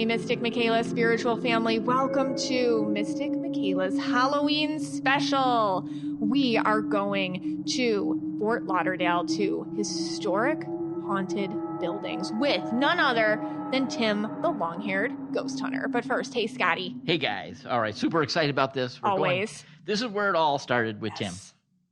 family, Mystic Michaela spiritual family. Welcome to Mystic Michaela's Halloween special. We are going to Fort Lauderdale to historic haunted buildings with none other than Tim, the long-haired ghost hunter. But first, hey, Scotty. Hey, guys. All right, super excited about this. This is where it all started with Tim.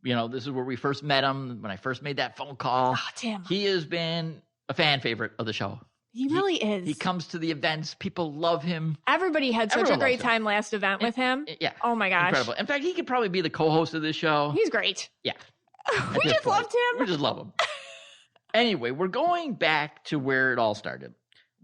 You know, this is where we first met him, when I first made that phone call. Oh, Tim. He has been a fan favorite of the show. He really is. He comes to the events. People love him. Everybody had such a great time last event with him. Yeah. Oh, my gosh. Incredible. In fact, he could probably be the co-host of this show. He's great. Yeah. We just loved him. We just love him. Anyway, we're going back to where it all started.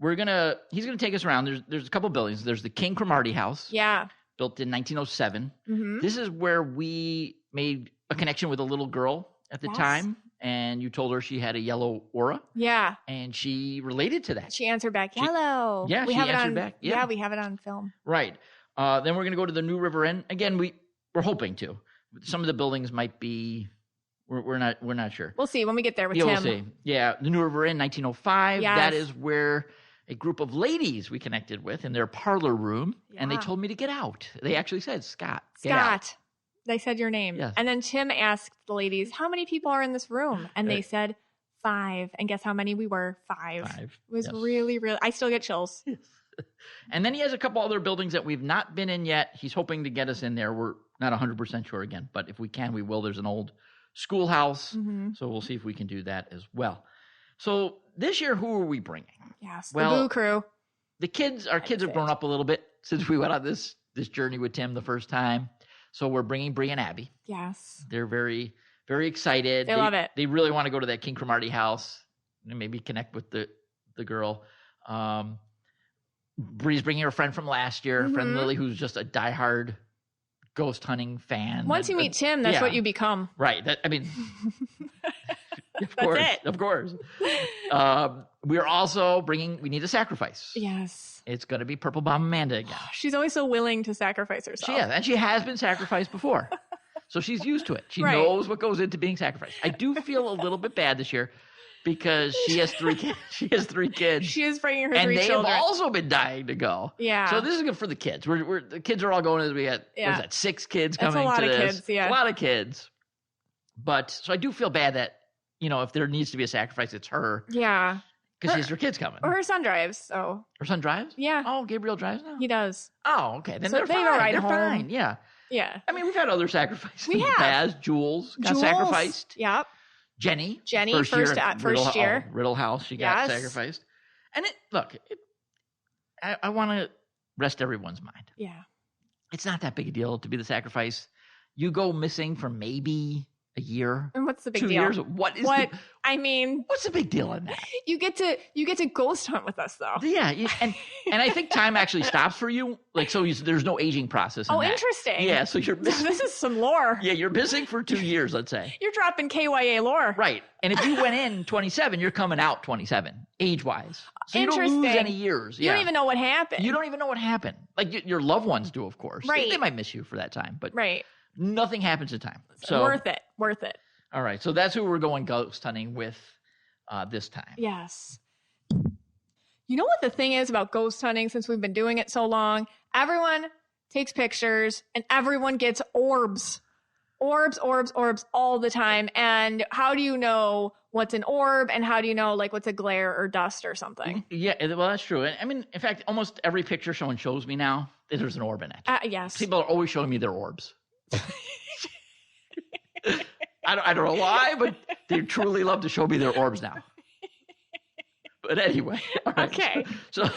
He's gonna take us around. There's a couple buildings. There's the King Cromartie House. Yeah. Built in 1907. Mm-hmm. This is where we made a connection with a little girl at the time. And you told her she had a yellow aura. Yeah. And she related to that. She answered back, yellow. She answered back. Yeah, we have it on film. Right. Then we're going to go to the New River Inn. Again, we're hoping to. Some of the buildings might be, we're not sure. We'll see when we get there with Tim. We'll see. Yeah, the New River Inn, 1905. Yes. That is where a group of ladies we connected with in their parlor room. Yeah. And they told me to get out. They actually said, Scott, get out. They said your name. Yes. And then Tim asked the ladies, how many people are in this room? And they said 5. And guess how many we were? 5. It was really, I still get chills. Yes. And then he has a couple other buildings that we've not been in yet. He's hoping to get us in there. We're not 100% sure again, but if we can, we will. There's an old schoolhouse. Mm-hmm. So we'll see if we can do that as well. So this year, who are we bringing? Yes, the Boo Crew. Our kids have grown up a little bit since we went on this journey with Tim the first time. So we're bringing Bree and Abby. Yes. They're very, very excited. They love it. They really want to go to that King Cromartie house and maybe connect with the girl. Bree's bringing her friend from last year, friend Lily, who's just a diehard ghost hunting fan. Once you meet Tim, that's what you become. Right. Of course. We're also we need a sacrifice. Yes. It's going to be Purple Bomb Amanda again. She's always so willing to sacrifice herself. And she has been sacrificed before. So she's used to it. She knows what goes into being sacrificed. I do feel a little bit bad this year because she has 3 kids. She has 3 kids. She is bringing her 3 children. children. And they have also been dying to go. Yeah. So this is good for the kids. The kids are all going. We got, what is that, 6 kids coming to this. That's a lot of kids, yeah. A lot of kids. But, so I do feel bad that, if there needs to be a sacrifice, it's her. Yeah. Because she has her kids coming. Or her son drives, so. Her son drives? Yeah. Oh, Gabriel drives now? He does. Oh, okay. Then so they're fine. They're home. Fine, yeah. Yeah. I mean, we've had other sacrifices. We have. Baz, Jules got sacrificed. Yep. Jenny, first year. Riddle House, she got sacrificed. And I want to rest everyone's mind. Yeah. It's not that big a deal to be the sacrifice. You go missing for maybe a year. And what's the big 2 deal? years. What's the big deal in that? You get to ghost hunt with us though. Yeah, and I think time actually stops for you. Like there's no aging process. Oh, interesting. Yeah, so you're missing. This is some lore. Yeah, you're missing for 2 years, let's say. You're dropping KYA lore. Right. And if you went in 27, you're coming out 27, age-wise. So you don't lose any years. You don't even know what happened. You don't even know what happened. Like your loved ones do, of course. Right. They might miss you for that time, but right. Nothing happens in time. So worth it. All right. So that's who we're going ghost hunting with this time. Yes. You know what the thing is about ghost hunting since we've been doing it so long? Everyone takes pictures and everyone gets orbs. Orbs all the time. And how do you know what's an orb and how do you know what's a glare or dust or something? Yeah, well, that's true. I mean, in fact, almost every picture someone shows me now, there's an orb in it. Yes. People are always showing me their orbs. I don't know why, but they truly love to show me their orbs now. But anyway. All right. Okay. So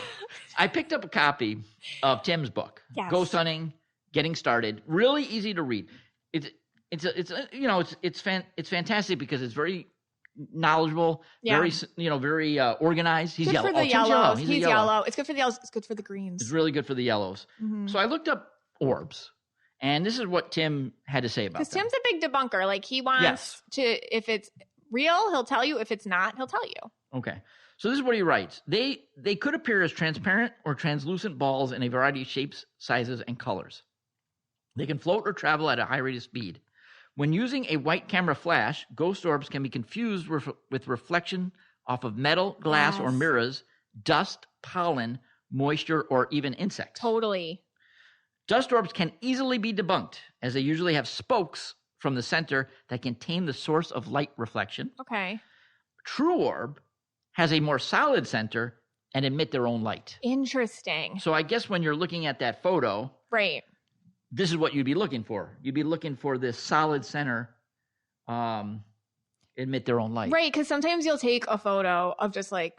I picked up a copy of Tim's book, Ghost Hunting, Getting Started. Really easy to read. It's fantastic because it's very knowledgeable, very organized. He's good yellow. For the yellows. He's yellow. It's good for the yellows. It's good for the greens. It's really good for the yellows. Mm-hmm. So I looked up orbs. And this is what Tim had to say about it. Because Tim's a big debunker. He wants to, if it's real, he'll tell you. If it's not, he'll tell you. Okay. So this is what he writes. They could appear as transparent or translucent balls in a variety of shapes, sizes, and colors. They can float or travel at a high rate of speed. When using a white camera flash, ghost orbs can be confused with reflection off of metal, glass, or mirrors, dust, pollen, moisture, or even insects. Totally. Dust orbs can easily be debunked, as they usually have spokes from the center that contain the source of light reflection. Okay. True orb has a more solid center and emit their own light. Interesting. So I guess when you're looking at that photo, Right. this is what you'd be looking for. You'd be looking for this solid center emit their own light. Right, because sometimes you'll take a photo of just like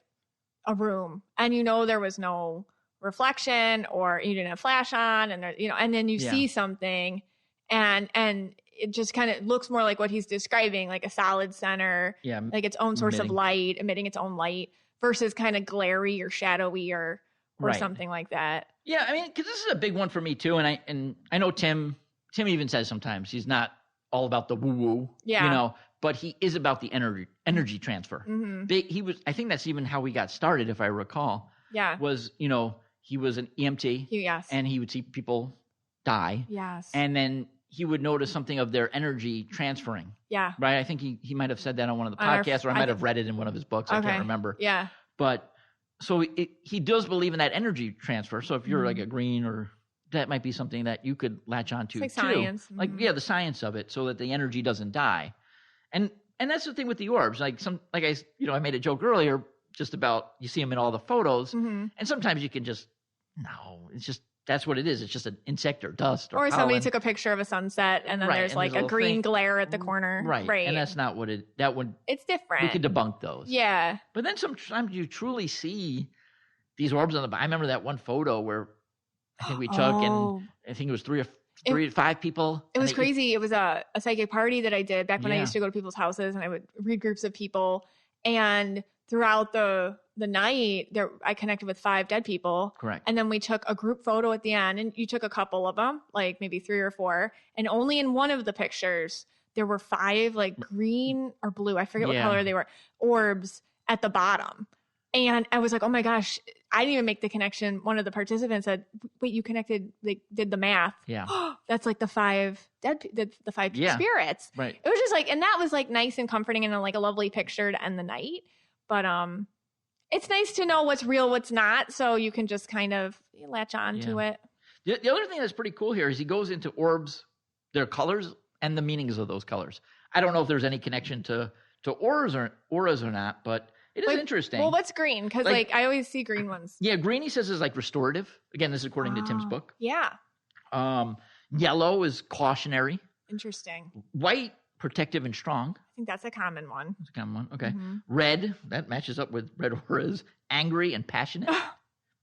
a room and there was no reflection or you didn't have flash on and there, and then you see something and it just kind of looks more like what he's describing, like a solid center, like its own source of light, emitting its own light versus kind of glary or shadowy or something like that. Yeah, I mean, because this is a big one for me too, and I know Tim even says sometimes he's not all about the woo-woo, but he is about the energy transfer. Mm-hmm. I think that's even how we got started, if I recall. Yeah. Was, he was an EMT. Yes. And he would see people die. Yes. And then he would notice something of their energy transferring. Yeah. Right? I think he might have said that on one of the podcasts, or I might have read it in one of his books. I can't remember. Yeah. But so he does believe in that energy transfer. So if you're like a green, or that might be something that you could latch onto it's too. Like science. Mm-hmm. Like, the science of it, so that the energy doesn't die. And that's the thing with the orbs. Like I made a joke earlier just about, you see them in all the photos, and sometimes you can just, it's just, that's what it is. It's just an insect or dust or somebody took a picture of a sunset and then there's like a green glare at the corner. Right. And that's not what it's different. We could debunk those. Yeah. But then sometimes you truly see these orbs on I remember that one photo where I think we took and I think it was three to five people. It was crazy. It was a psychic party that I did back when I used to go to people's houses and I would read groups of people. And throughout the night, I connected with 5 dead people. Correct. And then we took a group photo at the end, and you took a couple of them, like maybe 3 or 4. And only in one of the pictures, there were 5 like green or blue, I forget what color they were, orbs at the bottom. And I was like, oh my gosh, I didn't even make the connection. One of the participants said, wait, you connected, they did the math. Yeah. That's like the 5 dead, the 5 spirits. Right. It was just like, and that was like nice and comforting and like a lovely picture to end the night. But it's nice to know what's real, what's not. So you can just kind of latch on to it. The other thing that's pretty cool here is he goes into orbs, their colors and the meanings of those colors. I don't know if there's any connection to auras or not, but it is interesting. Well, what's green? Because like I always see green ones. Yeah, green he says is like restorative. Again, this is according to Tim's book. Yeah. Yellow is cautionary. Interesting. White, protective and strong. I think that's a common one. That's a common one. Okay. Red, that matches up with red auras. Angry and passionate.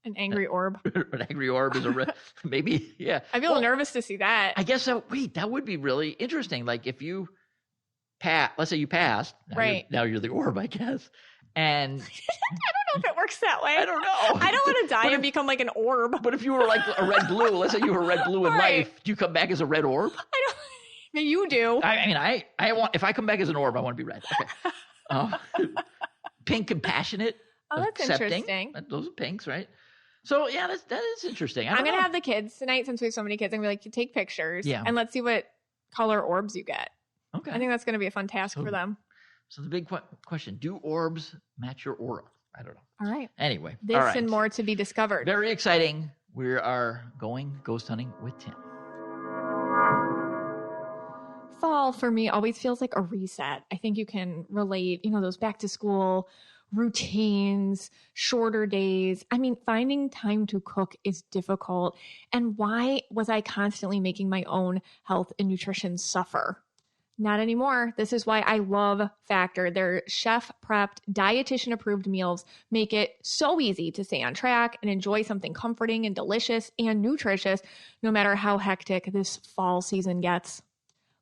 An angry orb. An angry orb is a red. Maybe, yeah. I feel nervous to see that. I guess so. Wait, that would be really interesting. Like if you let's say you passed. Now you're the orb, I guess. And I don't know if it works that way. I don't know. I don't want to die and become like an orb. But if you were like a red blue, let's say you were red blue in life, do you come back as a red orb? I don't. Maybe you do. I mean, I want, if I come back as an orb, I want to be red. Okay. Pink and passionate. Oh, that's interesting. Those are pinks, right? So yeah, that is interesting. I'm gonna have the kids tonight since we have so many kids. I'm gonna be like, you take pictures, and let's see what color orbs you get. Okay. I think that's gonna be a fun task for them. So the big question: do orbs match your aura? I don't know. All right. Anyway, this and more to be discovered. Very exciting. We are going ghost hunting with Tim. Fall for me always feels like a reset. I think you can relate, those back to school routines, shorter days. I mean, finding time to cook is difficult. And why was I constantly making my own health and nutrition suffer? Not anymore. This is why I love Factor. Their chef-prepped, dietitian-approved meals make it so easy to stay on track and enjoy something comforting and delicious and nutritious, no matter how hectic this fall season gets.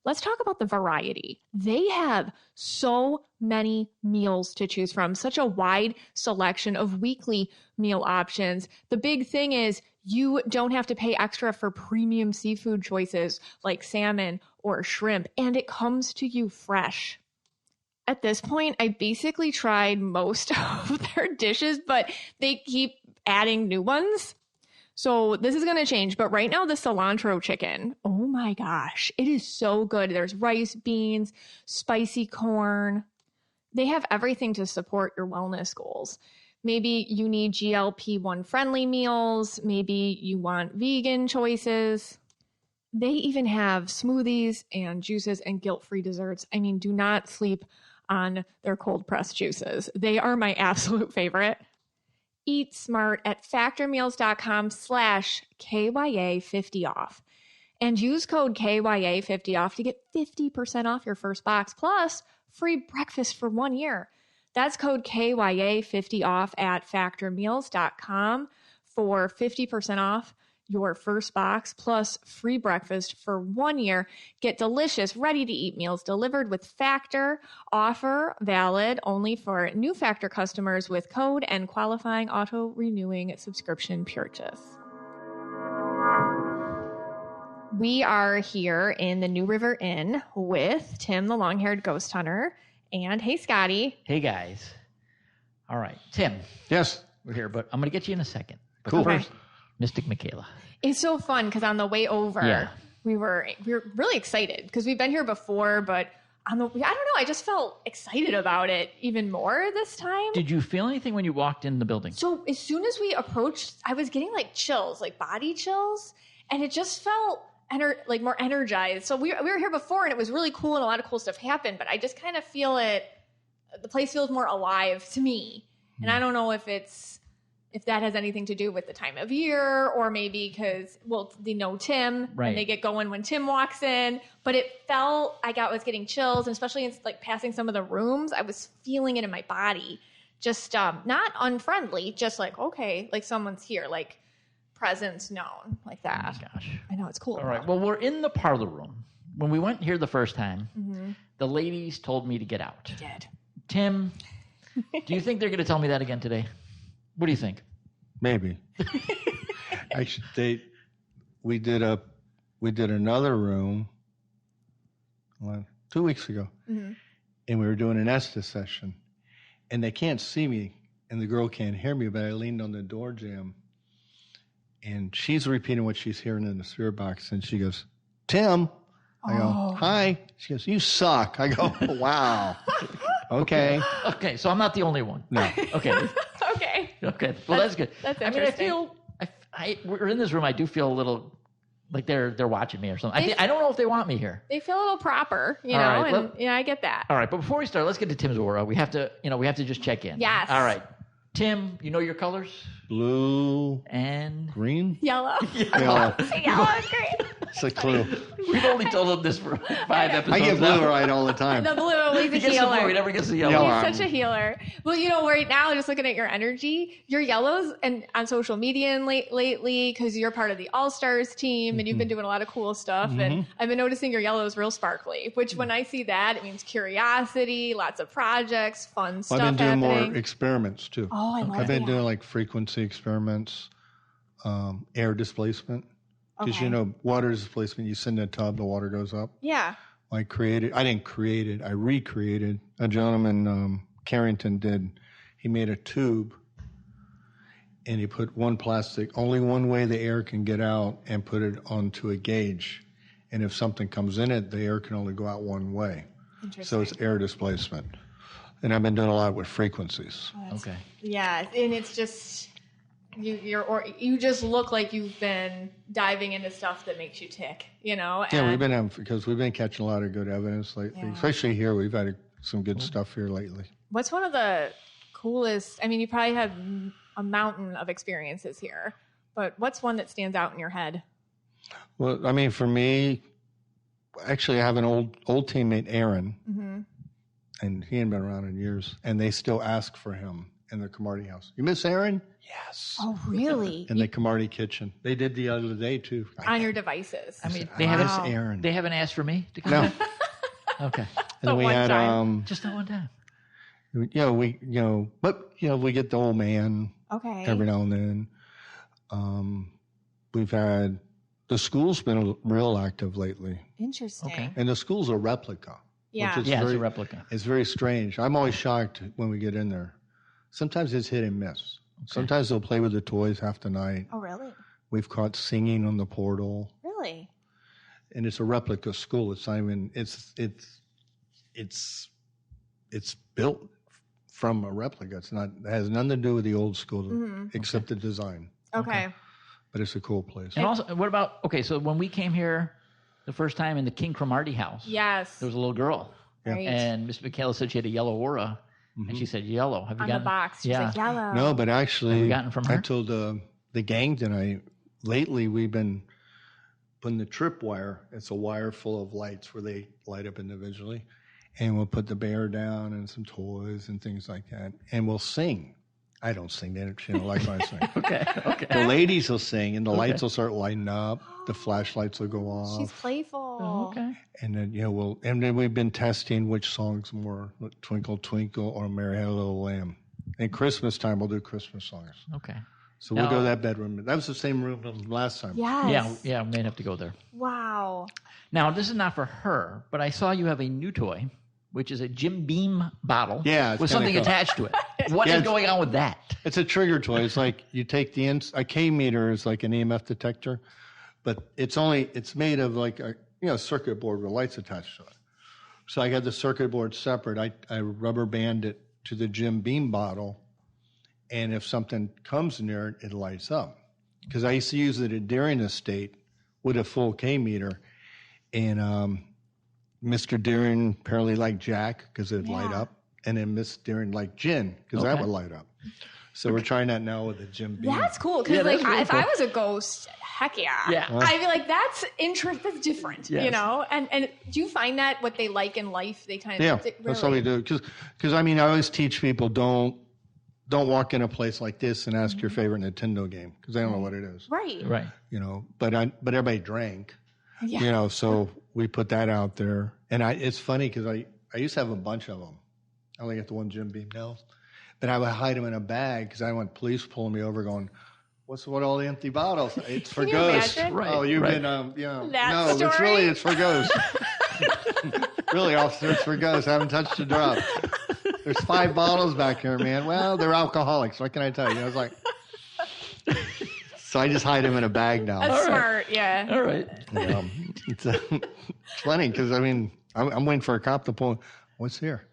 Let's talk about the variety. They have so many meals to choose from, such a wide selection of weekly meal options. The big thing is you don't have to pay extra for premium seafood choices like salmon or shrimp, and it comes to you fresh. At this point, I basically tried most of their dishes, but they keep adding new ones. So this is going to change, but right now the cilantro chicken, oh my gosh, it is so good. There's rice, beans, spicy corn. They have everything to support your wellness goals. Maybe you need GLP-1 friendly meals. Maybe you want vegan choices. They even have smoothies and juices and guilt-free desserts. I mean, do not sleep on their cold-pressed juices. They are my absolute favorite. Eat smart at factormeals.com/KYA50 off. And use code KYA50 off to get 50% off your first box plus free breakfast for 1 year. That's code KYA50 off at factormeals.com for 50% off your first box plus free breakfast for 1 year. Get delicious, ready-to-eat meals delivered with Factor. Offer valid only for new Factor customers with code and qualifying auto-renewing subscription purchase. We are here in the New River Inn with Tim, the long-haired ghost hunter, and hey, Scotty. Hey, guys. All right. Tim. Yes. We're here, but I'm going to get you in a second. But Cool. first, Mystic Michaela. It's so fun because on the way over, we were really excited because we've been here before, but I don't know, I just felt excited about it even more this time. Did you feel anything when you walked in the building? So as soon as we approached, I was getting like chills, like body chills, and it just felt like more energized. So we were here before and it was really cool and a lot of cool stuff happened, but I just kind of feel the place feels more alive to me. And I don't know if that has anything to do with the time of year or maybe because, well, they know Tim right. and they get going when Tim walks in, but it felt, I was getting chills, and especially in like passing some of the rooms, I was feeling it in my body. Just not unfriendly, just like, okay, like someone's here, like presence known, like that. Oh my gosh. I know, it's cool. All right. Well, we're in the parlor room. When we went here the first time, the ladies told me to get out. They did. Tim, do you think they're going to tell me that again today? What do you think? Maybe. Actually, we did another room 2 weeks ago, and we were doing an Estes session, and they can't see me, and the girl can't hear me, but I leaned on the door jamb, and she's repeating what she's hearing in the spirit box, and she goes, "Tim." I go, "Hi." She goes, "You suck." I go, "Wow." Okay. Okay, so I'm not the only one. No. Okay. Okay. Well, that's good. That's I mean, I feel we're in this room. I do feel a little like they're watching me or something. I don't know if they want me here. They feel a little proper, you know, right, and yeah, I get that. All right, but before we start, let's get to Tim's aura. We have to just check in. Yes. All right, Tim, you know your colors? Blue and green. Yellow. Yellow. Yellow and green. It's a clue. We've only told them this for 5 episodes. I get blue right all the time. The blue, always a healer. He never gets the yellow. He's such a healer. Well, you know, right now, just looking at your energy, your yellows and on social media and lately, because you're part of the All-Stars team and you've been doing a lot of cool stuff. And I've been noticing your yellows real sparkly, which when I see that, it means curiosity, lots of projects, fun stuff I've been doing happening. more experiments too. Oh, I love I've been that. doing like frequency experiments, air displacement. Because, you know, water displacement, you sit in a tub, the water goes up. Yeah. I didn't create it. I recreated. A gentleman, Carrington did. He made a tube and he put only one way the air can get out and put it onto a gauge. And if something comes in it, the air can only go out one way. So it's air displacement. And I've been doing a lot with frequencies. Okay. Yeah. And it's just, you just look like you've been diving into stuff that makes you tick, you know? Yeah, we've been catching a lot of good evidence lately, especially here. We've had some good stuff here lately. What's one of the coolest, I mean, you probably have a mountain of experiences here, but what's one that stands out in your head? Well, I mean, for me, actually, I have an old teammate, Aaron, and he hadn't been around in years, and they still ask for him in the Camardi house. You miss Aaron? Yes. Oh, really? In the Camardi kitchen. They did the other day, too. On your devices. I mean, They haven't asked for me to come. No. Okay. And we had, just that one time. We get the old man every now and then. We've had, the school's been real active lately. Interesting. Okay. And the school's a replica. Yeah. Which is It's a replica. It's very strange. I'm always shocked when we get in there. Sometimes it's hit and miss. Okay. Sometimes they'll play with the toys half the night. Oh, really? We've caught singing on the portal. Really? And it's a replica school. It's not even, it's built from a replica. It has nothing to do with the old school, except the design. Okay. But it's a cool place. And also, what about, so when we came here the first time in the King Cromartie house, Yes. there was a little girl. Right. And Miss Michaela said she had a yellow aura, and she said, yellow. Have you On gotten the box. She's like, yellow. No, but actually, Have you gotten from her? I told the gang tonight, lately we've been putting the tripwire. It's a wire full of lights where they light up individually. And we'll put the bear down and some toys and things like that. And we'll sing. I don't sing. They don't like when I sing. Okay. The ladies will sing, and the lights will start lighting up. The flashlights will go off. She's playful. Oh, okay. And then we've been testing which songs more, Twinkle Twinkle or Mary Had a Little Lamb. And Christmas time we'll do Christmas songs. Okay. So we'll go to that bedroom. That was the same room from last time. Yes. Yeah, we may have to go there. Wow. Now, this is not for her, but I saw you have a new toy, which is a Jim Beam bottle with something cool. attached to it. What is going on with that? It's a trigger toy. It's like you take a K meter is like an EMF detector, but it's made of like a circuit board with lights attached to it. So I got the circuit board separate. I rubber band it to the Jim Beam bottle, and if something comes near it, it lights up. Because I used to use it at Deering Estate with a full K meter, and Mr. Deering apparently liked Jack because it'd light up, and then Miss Deering liked gin because that would light up. So we're trying that now with the Jim Beam. That's cool because really if cool. I was a ghost, heck yeah. I'd be like, that's That's different, Yes. And do you find that what they like in life, they kind of That's all we do. Because I always teach people don't walk in a place like this and ask your favorite Nintendo game because they don't know what it is. Right. But everybody drank. Yeah. So we put that out there, and it's funny because I used to have a bunch of them. I only got the one Jim Beam now, but I would hide them in a bag because I didn't want police pulling me over going, "What's with all the empty bottles? It's for Can you ghosts." imagine? Right, Oh, you've right. been That no, story? it's for ghosts. Really, officer, it's for ghosts. I haven't touched a drop. There's 5 bottles back here, man. Well, they're alcoholics. What can I tell you? I was like, so I just hide them in a bag now. That's smart, yeah. All right. It's funny because I'm waiting for a cop to pull. What's here?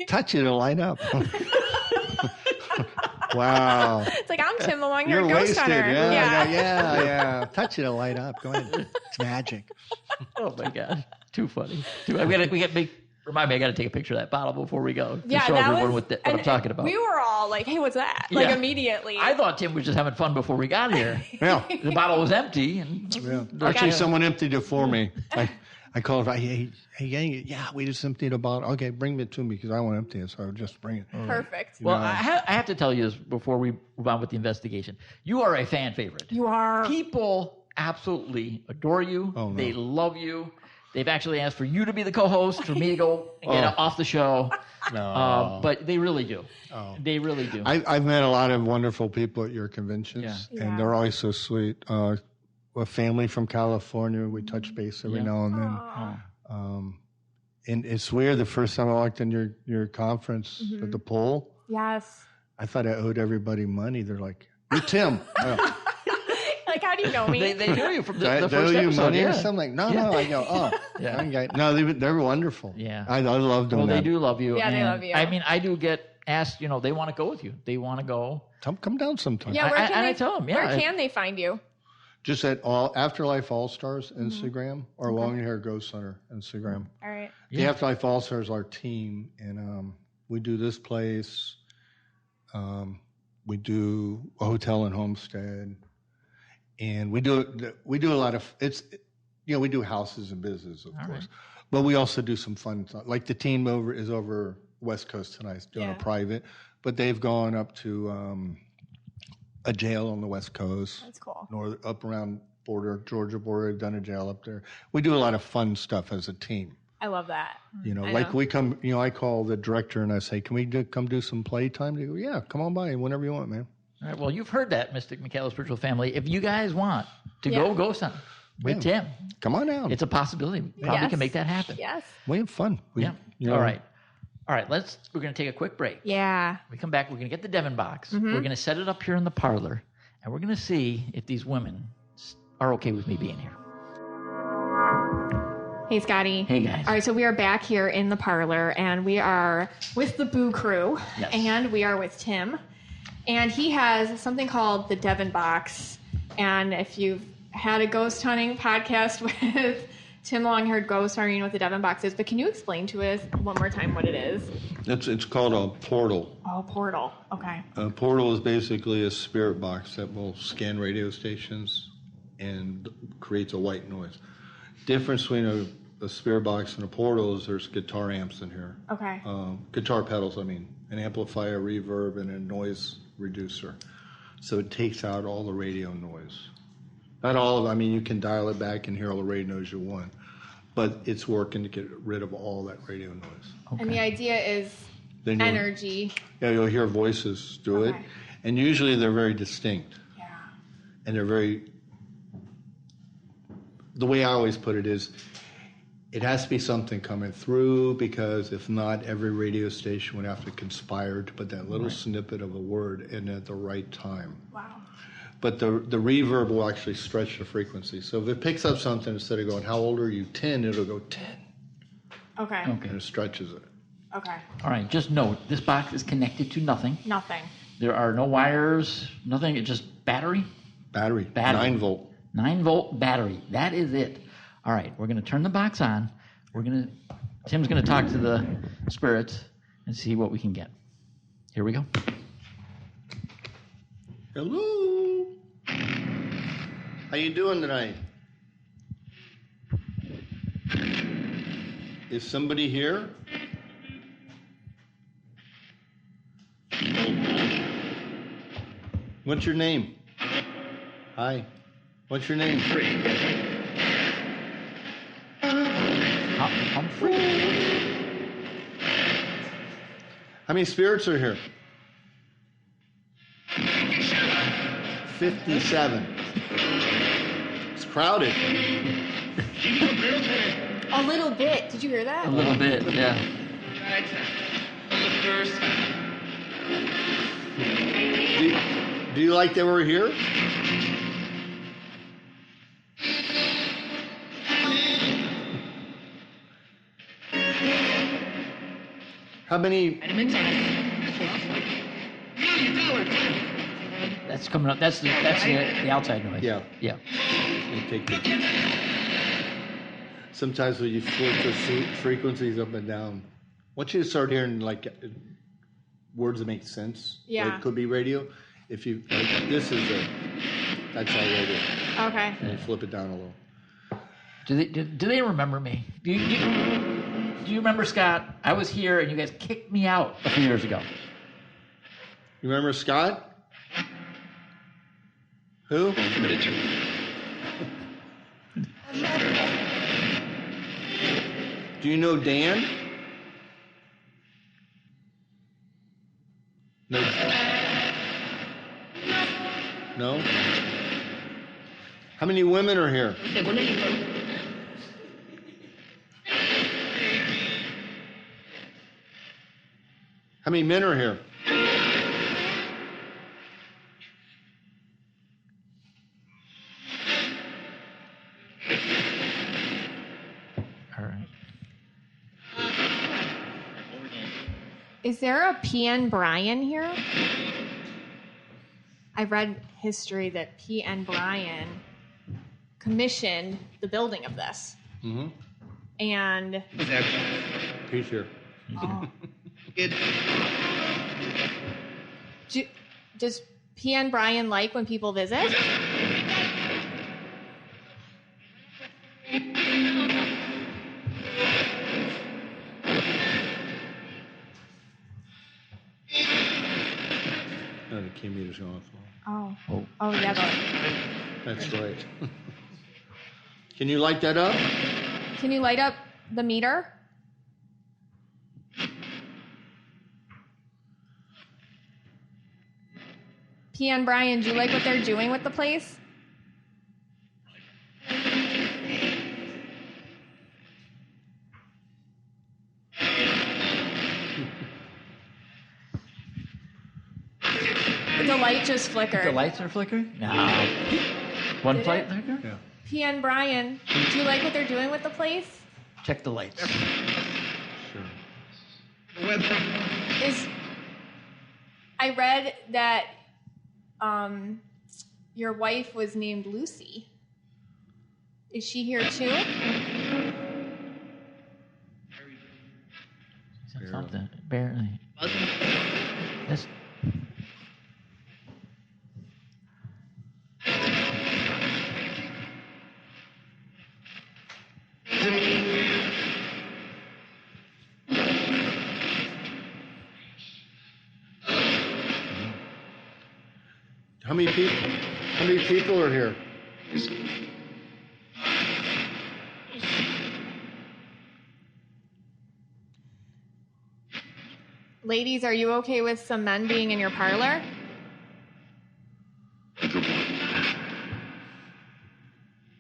Touch it, it'll light up. Wow. It's like, I'm Tim Malone, you're You're a ghost wasted. hunter. Yeah. Touch it, it'll light up. Go ahead. It's magic. Oh, my God. Too funny. Remind me, I got to take a picture of that bottle before we go. Yeah, show that everyone was, what I'm talking about. We were all like, hey, what's that? Yeah. Like, immediately. I thought Tim was just having fun before we got here. Yeah. The bottle was empty. And Actually, someone emptied it for me. I called, hey, yeah, we just emptied a bottle. Okay, bring it to me because I want to empty it, so I'll just bring it. Perfect. Well, I have to tell you this before we move on with the investigation. You are a fan favorite. You are. People absolutely adore you. Oh, no. They love you. They've actually asked for you to be the co-host, for me to go and get off the show. No. But they really do. They really do. I've met a lot of wonderful people at your conventions, and they're always so sweet. A family from California, we touch base every now and then. And it's weird, the first time I walked in your conference at the poll, Yes. I thought I owed everybody money. They're like, you're Tim. Like, how do you know me? They know you from the I first owe you episode. money Yeah. or something? Like, no. I go, Yeah. okay. No, they're wonderful. Yeah. I love them. Well, they do love you. Yeah, they and love you. I do get asked, they want to go with you. They want to go. Come down sometime. Yeah, I tell them, where can they find you? Just at Afterlife All Stars Instagram or Long Hair Ghost Hunter Instagram. All right. The Afterlife All Stars are our team, and we do this place. We do a hotel and homestead, and we do a lot of we do houses and business, of course, right. but we also do some fun stuff. Like the team is over West Coast tonight doing a private, but they've gone up to a jail on the West Coast. That's cool. Up around Georgia border. They've done a jail up there. We do a lot of fun stuff as a team. I love that. We come, I call the director and I say, can we come do some playtime? They go, yeah, come on by whenever you want, man. All right. Well, you've heard that, Mystic Michaela Spiritual Family. If you guys want to go ghost hunting with Tim, come on down. it's a possibility. We probably can make that happen. Yes. We have fun. All right. We're going to take a quick break. Yeah. We come back. We're going to get the Devon box. We're going to set it up here in the parlor, and we're going to see if these women are okay with me being here. Hey, Scotty. Hey, guys. All right, so we are back here in the parlor, and we are with the Boo Crew, Yes. and we are with Tim. And he has something called the Devon Box. And if you've had a ghost hunting podcast with Tim Longhaired Ghost Hunting, you know what the Devon Box is. But can you explain to us one more time what it is? It's called a portal. Oh, portal. Okay. A portal is basically a spirit box that will scan radio stations and creates a white noise. Difference between a spirit box and a portal is there's guitar amps in here. Okay. Guitar pedals, an amplifier, reverb, and a noise reducer. So it takes out all the radio noise. Not all of it. You can dial it back and hear all the radio noise you want. But it's working to get rid of all that radio noise. Okay. And the idea is Then energy. You'll hear voices do it. And usually they're very distinct. Yeah. And they're very... The way I always put it is, it has to be something coming through, because if not, every radio station would have to conspire to put that little snippet of a word in at the right time. Wow. But the reverb will actually stretch the frequency. So if it picks up something, instead of going, how old are you, 10, it'll go 10. Okay. And it stretches it. Okay. All right, just note, this box is connected to nothing. Nothing. There are no wires, nothing. It's just battery. Battery. 9 volt. 9-volt battery. That is it. All right, we're going to turn the box on. Tim's going to talk to the spirits and see what we can get. Here we go. Hello. How you doing tonight? Is somebody here? What's your name? Hi. What's your name? Humphrey. How many spirits are here? 57. It's crowded. A little bit. Did you hear that? A little bit, yeah. Do you like that we're here? How many? That's coming up. That's the outside noise. Yeah. Yeah. You take it. Sometimes when you flip the frequencies up and down, once you start hearing words that make sense, Yeah. that could be radio. If you that's all radio. Okay. And you flip it down a little. Do they remember me? Do you remember, Scott? I was here and you guys kicked me out a few years ago. You remember Scott? Who? Do you know Dan? No. No? How many women are here? How many men are here? All right. Is there a P.N. Bryan here? I read history that P.N. Bryan commissioned the building of this. Mm-hmm. And He's here. oh. Does P.N. Bryan like when people visit? Oh, the key meter's going off. Oh, yeah. That's right. Can you light that up? Can you light up the meter? P.N. Bryan, do you like what they're doing with the place? The light just flickered. The lights are flickering? No. One light flicker? Yeah. P.N. Bryan, do you like what they're doing with the place? check the lights. Sure. I read that your wife was named Lucy. Is she here too? Something. Barely. This. How many people are here? Ladies, are you okay with some men being in your parlor?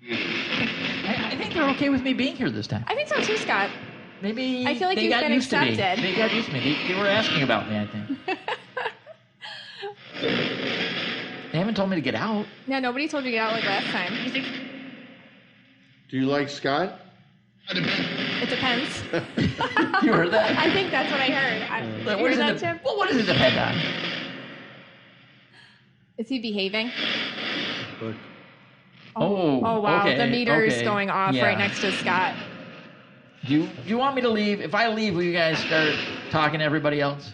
I think they're okay with me being here this time. I think so too, Scott. Maybe I feel like they you've got been used accepted. to me. They got used to me. They were asking about me, I think. They haven't told me to get out. No, nobody told you to get out like last time. Do you like Scott? It depends. You heard that? I think that's what I heard. What You heard does that, it Tim? well, what does it depend on? Is he behaving? Look. Oh, Wow. okay, The meter is okay. going off Yeah. right next to Scott. Do you want me to leave? If I leave, will you guys start talking to everybody else?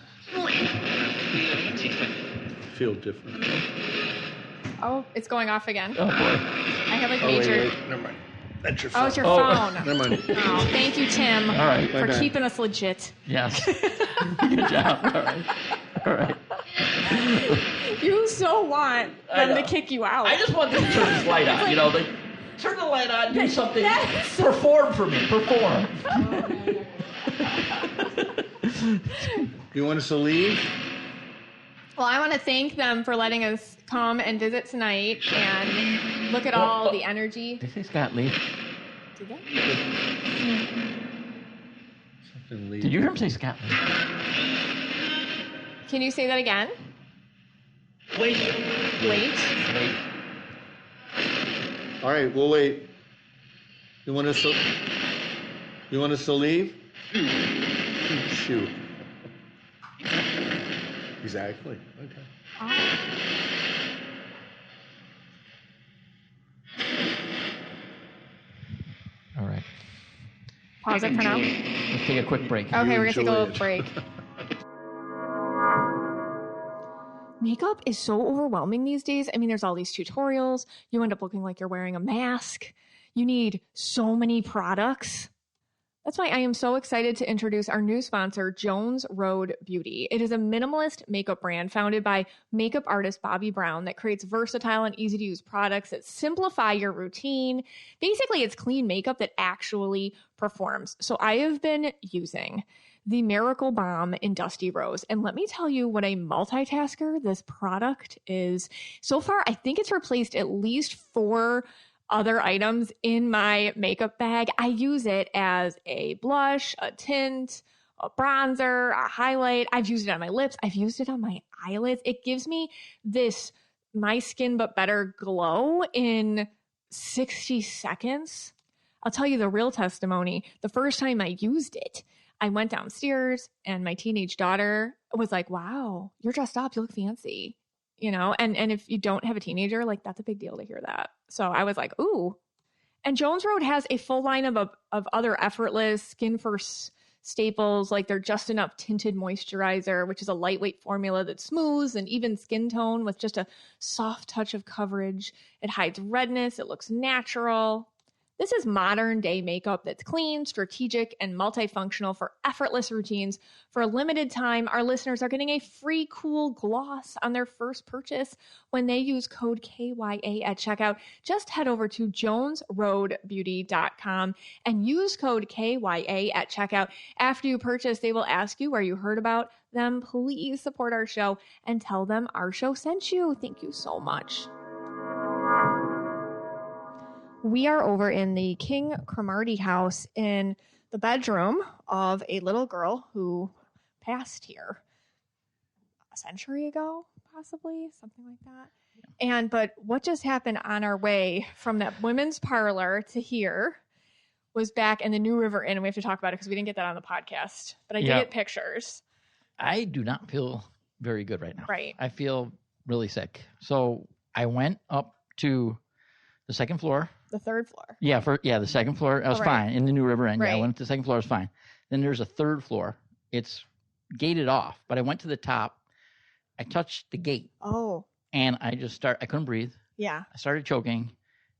Feel different. Oh, it's going off again. Oh, boy. I have a major. Never mind. That's your Oh, it's your Oh. phone. Never mind. Oh, thank you, Tim, All right. for bad. keeping us legit. Yes. Good job. All right. You so want I them to know. kick you out. I just want them to turn this light on. You know, like, turn the light on, do something. That's- Perform for me. Perform. You want us to leave? Well, I want to thank them for letting us come and visit tonight and look at all the energy. Did they say Scott leave? Did they? Something leave. Did you hear him say Scott leave? Can you say that again? Wait. Wait. All right, we'll wait. You want us to leave? Shoot. Exactly. Okay. All right. Pause it for now. Let's take a quick break. Okay, we're going to take a enjoy little it. break. Makeup is so overwhelming these days. I mean, there's all these tutorials. You end up looking like you're wearing a mask. You need so many products. That's why I am so excited to introduce our new sponsor, Jones Road Beauty. It is a minimalist makeup brand founded by makeup artist Bobbi Brown that creates versatile and easy to use products that simplify your routine. Basically, it's clean makeup that actually performs. So I have been using the Miracle Balm in Dusty Rose. And let me tell you what a multitasker this product is. So far, I think it's replaced at least 4 other items in my makeup bag. I use it as a blush, a tint, a bronzer, a highlight. I've used it on my lips. I've used it on my eyelids. It gives me this my skin but better glow in 60 seconds. I'll tell you the real testimony. The first time I used it, I went downstairs and my teenage daughter was like, wow, you're dressed up. You look fancy. You know, and if you don't have a teenager, like that's a big deal to hear that. So I was like, ooh. And Jones Road has a full line of other effortless skin first staples, like their Just Enough Tinted Moisturizer, which is a lightweight formula that smooths an even skin tone with just a soft touch of coverage. It hides redness. It looks natural. This is modern day makeup that's clean, strategic, and multifunctional for effortless routines. For a limited time, our listeners are getting a free cool gloss on their first purchase when they use code KYA at checkout. Just head over to jonesroadbeauty.com and use code KYA at checkout. After you purchase, they will ask you where you heard about them. Please support our show and tell them our show sent you. Thank you so much. We are over in the King Cromartie house in the bedroom of a little girl who passed here a century ago, possibly, something like that. But what just happened on our way from that women's parlor to here was back in the New River Inn, and we have to talk about it because we didn't get that on the podcast. But I did get pictures. I do not feel very good right now. Right. I feel really sick. So I went up to the second floor. The third floor. Yeah, the second floor. I was fine in the New River Inn. Right. Yeah, I went to the second floor. I was fine. Then there's a third floor. It's gated off, but I went to the top. I touched the gate. Oh. And I couldn't breathe. Yeah. I started choking,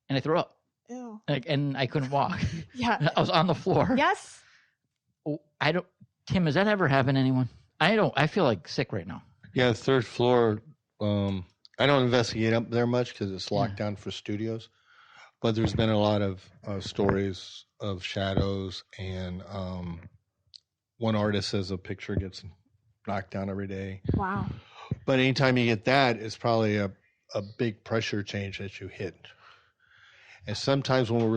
and I threw up. Ew. And I couldn't walk. Yeah. I was on the floor. Yes. Oh, Tim, has that ever happened to anyone? I feel like sick right now. Yeah, third floor. I don't investigate up there much because it's locked down for studios. But there's been a lot of stories of shadows, and one artist says a picture gets knocked down every day. Wow. But anytime you get that, it's probably a big pressure change that you hit. And sometimes when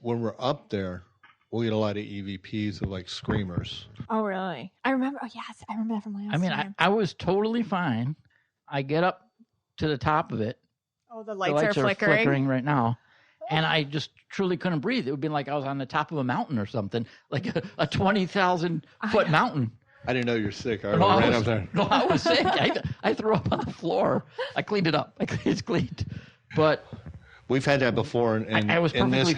we're up there, we'll get a lot of EVPs of like screamers. Oh, really? I remember. Oh, yes. I remember that from last time. I was totally fine. I get up to the top of it. Oh, the lights are flickering right now. And I just truly couldn't breathe. It would be like I was on the top of a mountain or something, like a 20,000 foot mountain. I didn't know you were sick. I ran up there. No, I was sick. I threw up on the floor. I cleaned it up. It's cleaned. But we've had that before. And I was perfectly,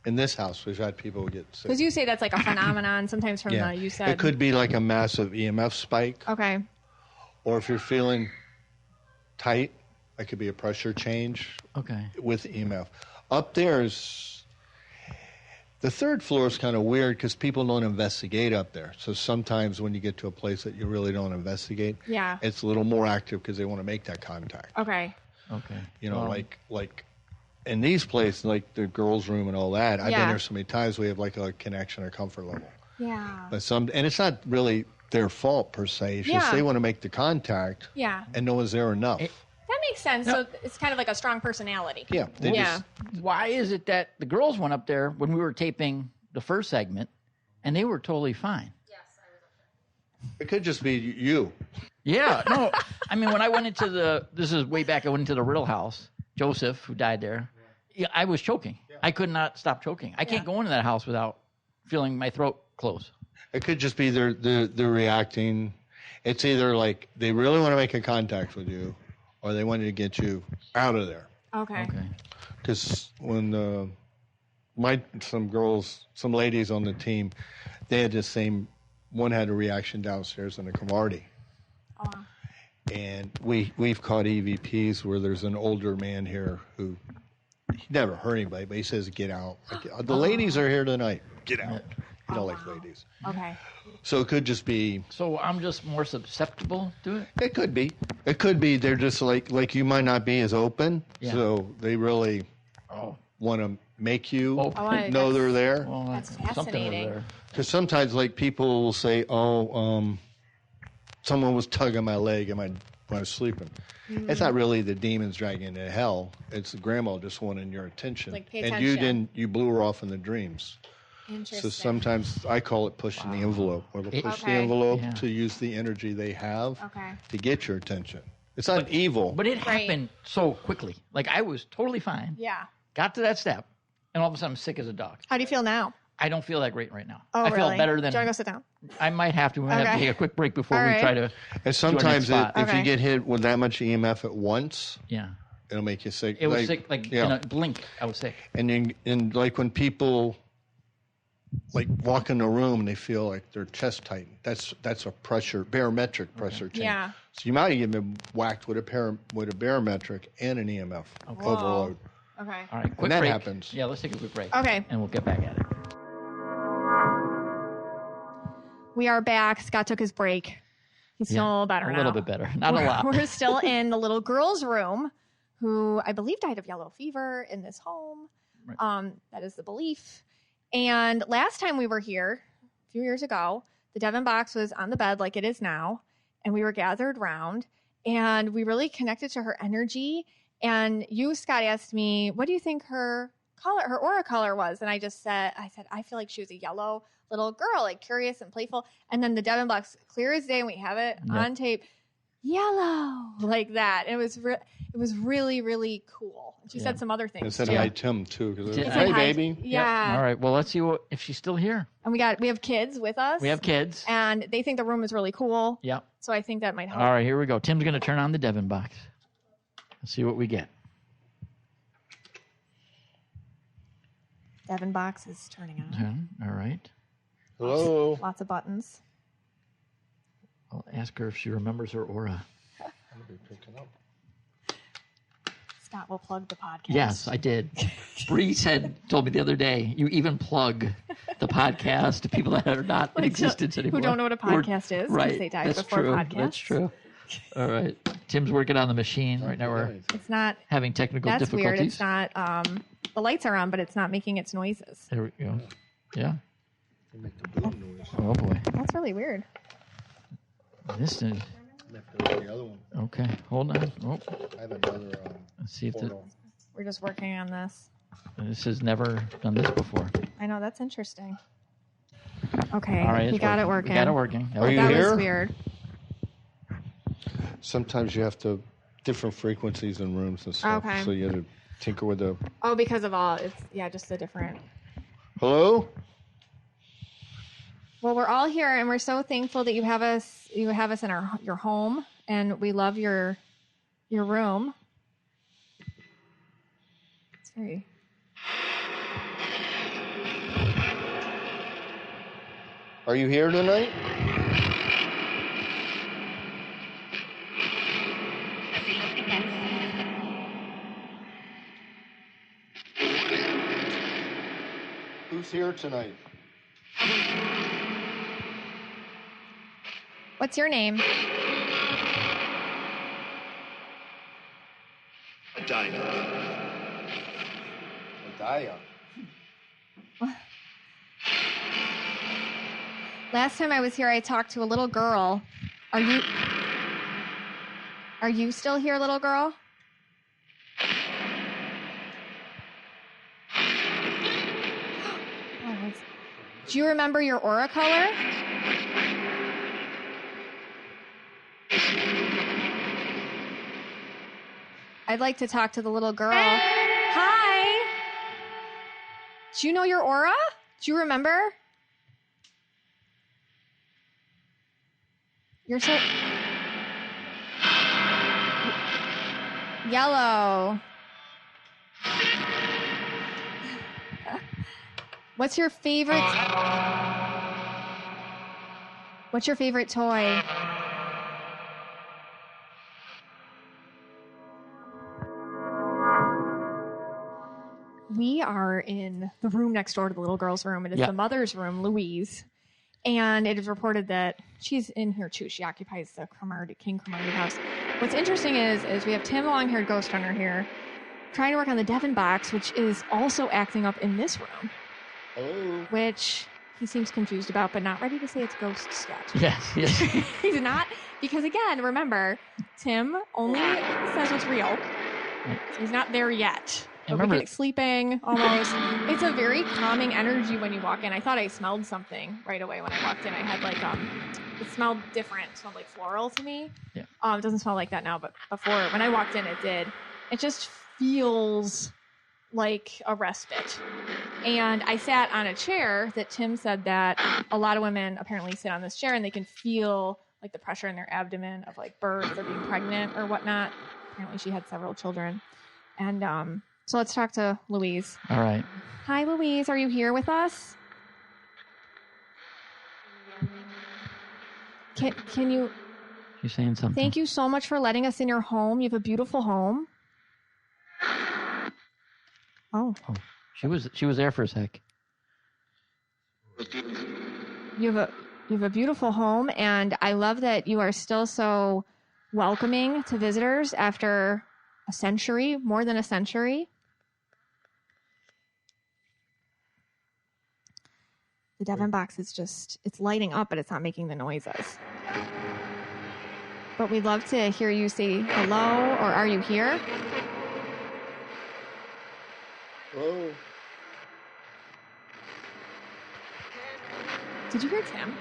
in this house, we've had people get sick. Because you say that's like a phenomenon sometimes from you said. It could be like a massive EMF spike. Okay. Or if you're feeling tight, it could be a pressure change. Okay. With EMF. Up there's the third floor is kind of weird because people don't investigate up there. So sometimes when you get to a place that you really don't investigate, it's a little more active because they want to make that contact. Okay. You know, like in these places, like the girls' room and all that. I've been there so many times. We have like a connection or comfort level. Yeah. But and it's not really their fault per se. It's just they want to make the contact. Yeah. And no one's there enough. That makes sense. So it's kind of like a strong personality. Yeah. Why is it that the girls went up there when we were taping the first segment and they were totally fine? Yes, I was up there. It could just be you. Yeah. No, I mean, when I went into this is way back, I went into the Riddle house, Joseph, who died there. Yeah, I was choking. Yeah. I could not stop choking. I can't go into that house without feeling my throat close. It could just be they're reacting. It's either like they really want to make a contact with you, or they wanted to get you out of there. Okay. Because when some ladies on the team, they had the same. One had a reaction downstairs in the Camardi. Oh. Wow. And we've caught EVPs where there's an older man here who he never hurt anybody, but he says, "Get out! The ladies are here tonight. Get out!" You don't like ladies. Okay. So it could just be. So I'm just more susceptible to it? It could be. It could be they're just like you might not be as open. Yeah. So they really want to make you know they're there. Well, that's fascinating. Because sometimes like people will say, someone was tugging my leg when I was sleeping. Mm-hmm. It's not really the demons dragging to hell. It's the grandma just wanting your attention. Like, pay attention. And you blew her off in the dreams. Interesting. So sometimes I call it pushing the envelope. Or they'll push the envelope to use the energy they have to get your attention. It's not evil. But it happened so quickly. Like I was totally fine. Yeah. Got to that step, and all of a sudden I'm sick as a dog. How do you feel now? I don't feel that great right now. Oh, I feel really? better than. Do you want to go sit down? I might have to. We might have to take a quick break before we try to. And sometimes if you get hit with that much EMF at once, it'll make you sick. It was sick, in a blink. I was sick. And like when people like walk in the room and they feel like their chest tighten, that's a barometric pressure change. Yeah. So you might have been whacked with a barometric and an EMF overload. Okay. All right. Quick break. That happens. Yeah, let's take a quick break. Okay. And we'll get back at it. We are back. Scott took his break. He's still better now. A little bit better. Not a lot. We're still in the little girl's room, who I believe died of yellow fever in this home. Right. That is the belief. And last time we were here, a few years ago, the Devon box was on the bed like it is now, and we were gathered round, and we really connected to her energy. And you, Scott, asked me, what do you think her aura color was? And I said, I feel like she was a yellow little girl, like curious and playful. And then the Devon box, clear as day, and we have it on tape. yellow, like that. It was really, really cool. She said some other things. I said too. hi, Tim, too. Hey, baby. Yeah. All right. Well, let's see if she's still here. And we have kids with us. We have kids. And they think the room is really cool. Yeah. So I think that might help. All right, here we go. Tim's going to turn on the Devon box. Let's see what we get. Devon box is turning on. All right. Hello. Lots of buttons. I'll ask her if she remembers her aura. I'm going to be picking up. Scott will plug the podcast. Yes, I did. Bree told me the other day, you even plug the podcast to people that are not in existence anymore. Who don't know what a podcast is. Right. They died That's before true. podcasts. That's true. All right. Tim's working on the machine right now. We're It's not. having technical That's difficulties. weird. It's not. The lights are on, but it's not making its noises. There we go. Yeah. You make the boom noise. Oh, boy. That's really weird. This is... The other one. Okay. Hold on. Oh, I have another let's see if portal. We're just working on this. this has never done this before. I know, that's interesting. Okay, All right. we got it working. We got it working. Are you that here? was weird. Sometimes you have to different frequencies in rooms and stuff. Okay. So you have to tinker with the. Oh, because of all, just the different. Hello. Well, we're all here, and we're so thankful that you have us. You have us in your home, and we love your room. It's very. Are you here tonight? Who's here tonight? What's your name? Adaya. Last time I was here, I talked to a little girl. Are you still here, little girl? Do you remember your aura color? I'd like to talk to the little girl. Hi. Do you know your aura? Do you remember? You're so yellow. What's your favorite toy? We are in the room next door to the little girl's room. It is the mother's room, Louise. And it is reported that she's in here too. She occupies the King Cromartie house. What's interesting is we have Tim, the long-haired ghost runner here, trying to work on the Devon box, which is also acting up in this room. Hello. Which he seems confused about, but not ready to say it's ghost sketch. Yes. He's not, because again, remember, Tim only says what's real. So he's not there yet. But we get sleeping almost. It's a very calming energy when you walk in. I thought I smelled something right away when I walked in. I had it smelled different. It smelled like floral to me. Yeah. It doesn't smell like that now, but before, when I walked in, it did. It just feels like a respite. And I sat on a chair that Tim said that a lot of women apparently sit on this chair and they can feel like the pressure in their abdomen of like birth or being pregnant or whatnot. Apparently she had several children. And so let's talk to Louise. All right. Hi, Louise. Are you here with us? Can you... She's saying something. Thank you so much for letting us in your home. You have a beautiful home. Oh. She was there for a sec. You have a beautiful home, and I love that you are still so welcoming to visitors after a century, more than a century. The Devon box is it's lighting up, but it's not making the noises. But we'd love to hear you say hello, or are you here? Hello. Did you hear Tim?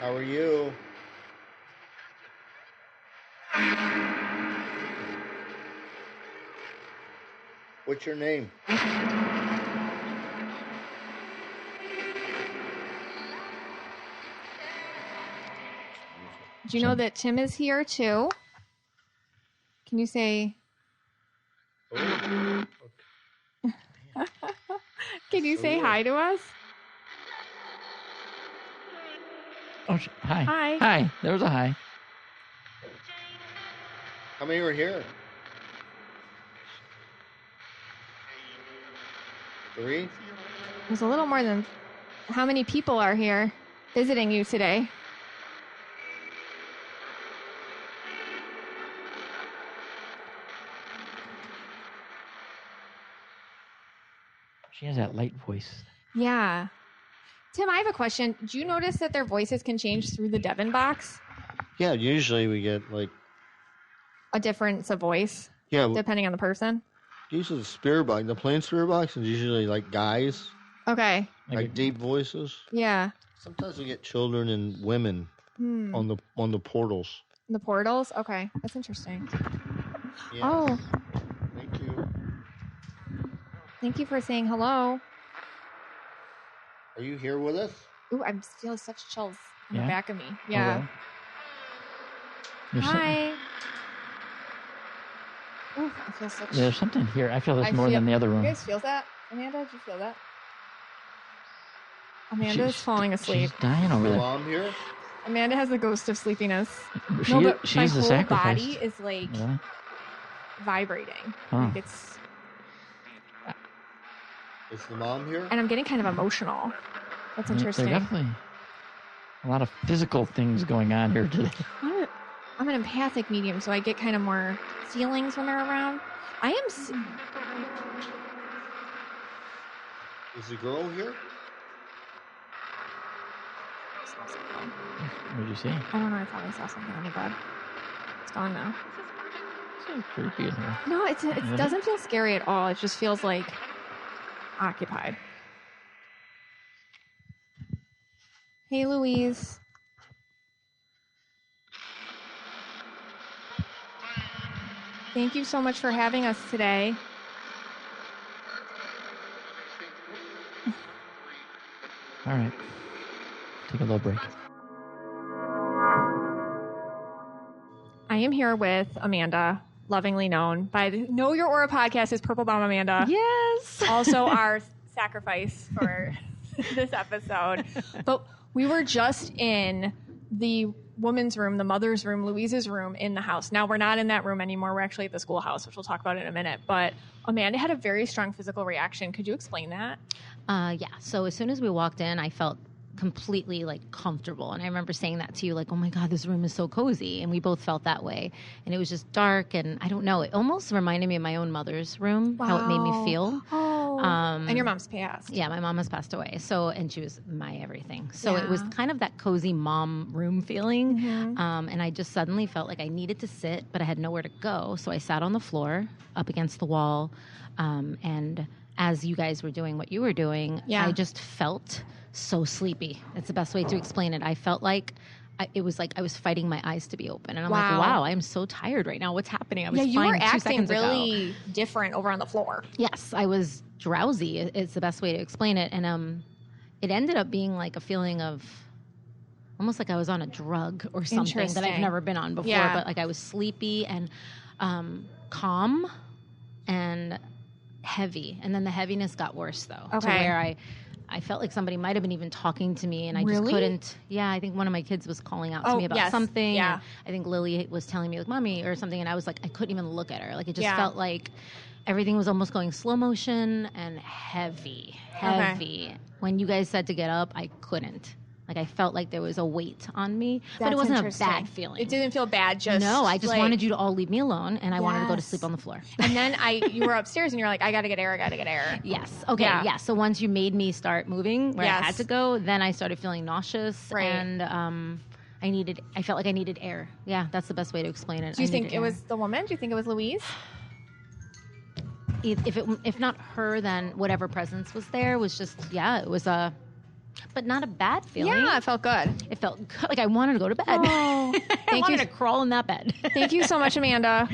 How are you? What's your name? Do you know that Tim is here too? Can you say? Oh. Can you say hi to us? Oh, hi. Hi. Hi. There was a hi. How many were here? 3? There's a little more than. How many people are here visiting you today? She has that light voice. Yeah. Tim, I have a question. Do you notice that their voices can change through the Devon box? Yeah, usually we get like A difference of voice, yeah. depending on the person? Usually the spirit box, the plain spirit box is usually like guys, Okay. like deep voices. Yeah. Sometimes we get children and women on the portals. The portals? Okay. That's interesting. Yes. Oh, Thank you. thank you for saying hello. Are you here with us? Ooh, I'm feeling such chills on Yeah? the back of me. Oh, Yeah. well. There's Hi. Ooh, I feel such. There's something here. I feel this I more feel- than the other You room. guys feel that? Amanda, did you feel that? Amanda's falling asleep. She's dying over Your there. mom here? Amanda has the ghost of sleepiness. She, No, but she's my the whole sacrifice. body is like Yeah. vibrating. Huh. Like it's, Is the mom here? and I'm getting kind of emotional. That's Yeah, interesting. There are definitely a lot of physical things going on here today. I'm an empathic medium, so I get kind of more feelings when they're around. I am. Is the girl here? What did you see? I don't know. I thought I saw something on the bed. It's gone now. It's so creepy in here. No, it Really? doesn't feel scary at all. It just feels like occupied. Hey, Louise. Thank you so much for having us today. All right. Take a little break. I am here with Amanda, lovingly known by the Know Your Aura podcast as Purple Bomb Amanda. Yes. Also our sacrifice for this episode. But we were just in the woman's room, the mother's room, Louise's room in the house. Now we're not in that room anymore. We're actually at the schoolhouse, which we'll talk about in a minute. But Amanda had a very strong physical reaction. Could you explain that? Yeah. So as soon as we walked in, I felt completely like comfortable. And I remember saying that to you, like, oh my God, this room is so cozy. And we both felt that way. And it was just dark. And I don't know, it almost reminded me of my own mother's room, how it made me feel. Oh. And your mom's passed. Yeah, my mom has passed away. So, and she was my everything. So Yeah. it was kind of that cozy mom room feeling. Mm-hmm. And I just suddenly felt like I needed to sit, but I had nowhere to go. So I sat on the floor up against the wall. And as you guys were doing what you were doing, Yeah. I just felt so sleepy. It's the best way to explain it. I felt like it was like I was fighting my eyes to be open. And I'm like, wow, I'm so tired right now. What's happening? I was Yeah, you fine were 2 acting seconds ago. really different over on the floor. Yes, I was drowsy. It's the best way to explain it. And it ended up being like a feeling of almost like I was on a drug or something that I've Interesting. never been on before. Yeah. But like I was sleepy and calm and heavy. And then the heaviness got worse though. To Okay. where I felt like somebody might have been even talking to me and I just Really? couldn't. Yeah, I think one of my kids was calling out to me about yes. something. Yeah. And I think Lily was telling me like, mommy or something. And I was like, I couldn't even look at her. Like it just Yeah. felt like everything was almost going slow motion and heavy. When you guys said to get up, I couldn't. Like I felt like there was a weight on me, but That's it wasn't a interesting. bad feeling. It didn't feel bad. Just No, I just like- wanted you to all leave me alone, and I wanted to go to Yes. sleep on the floor. And then you were upstairs, and you're like, I gotta get air. Yes. Okay. Yeah. Yeah. So once you made me start moving where I Yes. had to go, then I started feeling nauseous, Right. and I felt like I needed air. Yeah, that's the best way to explain it. Do you I think needed it air. was the woman? Do you think it was Louise? If not her, then whatever presence was there was just it was a But not a bad feeling. Yeah, it felt good. It felt good. Like I wanted to go to bed. Oh, I wanted to crawl in that bed. Thank you so much, Amanda.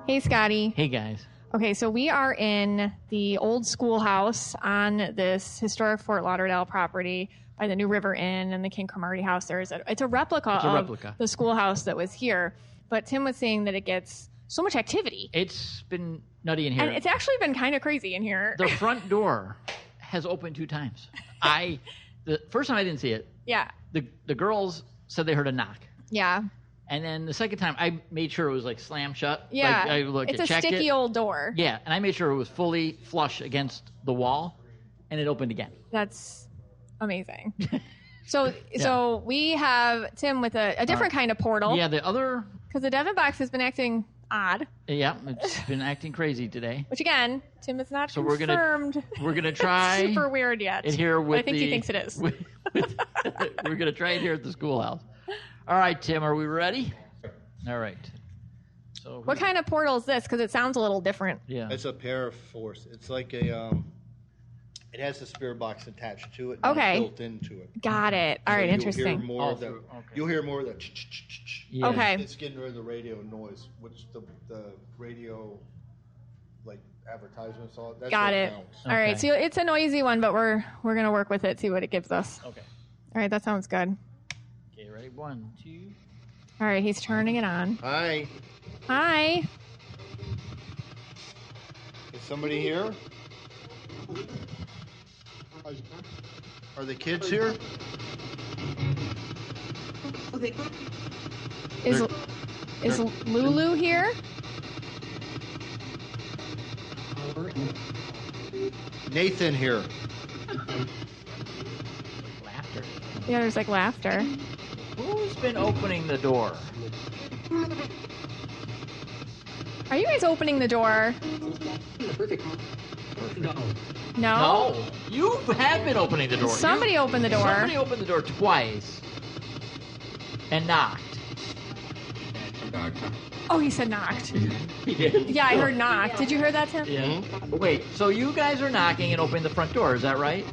Hey, Scotty. Hey, guys. Okay, so we are in the old schoolhouse on this historic Fort Lauderdale property by the New River Inn and the King Cromartie House. It's a replica of the schoolhouse that was here. But Tim was saying that it gets so much activity. It's been nutty in here. And it's actually been kind of crazy in here. The front door has opened 2 times. The first time I didn't see it. Yeah. The girls said they heard a knock. Yeah. And then the second time, I made sure it was like slam shut. Yeah. It's a sticky old door. Yeah, and I made sure it was fully flush against the wall, and it opened again. That's amazing. So we have Tim with a different kind of portal. Yeah, the other... Because the Devon box has been acting odd. Yeah, it's been acting crazy today. Which again, Tim is not confirmed. We're gonna try super weird yet. It here with I think he thinks it is. We're gonna try it here at the schoolhouse. All right, Tim, are we ready? All right. So what kind of portal is this? Because it sounds a little different. Yeah. It's a pair of force. It's like a it has a spirit box attached to it. Okay. Built into it. Got it. All right, interesting. You'll hear more of the Yeah. Okay. It's getting rid of the radio noise, which the radio like advertisements all. That's Got what it. counts. All right. So it's a noisy one, but we're gonna work with it, see what it gives us. Okay. All right, that sounds good. Okay, ready? 1, 2. All right, he's turning it on. Hi. Hi. Is somebody here? Are the kids here? Is Lulu here? Nathan here. Laughter. Yeah, there's like laughter. Who's been opening the door? Are you guys opening the door? No. No. You have been opening the door. Somebody opened the door. Somebody opened the door twice and knocked. Oh, he said knocked. He did. Yeah, I heard knock. Did you hear that, Tim? Yeah. Wait, so you guys are knocking and opening the front door, is that right?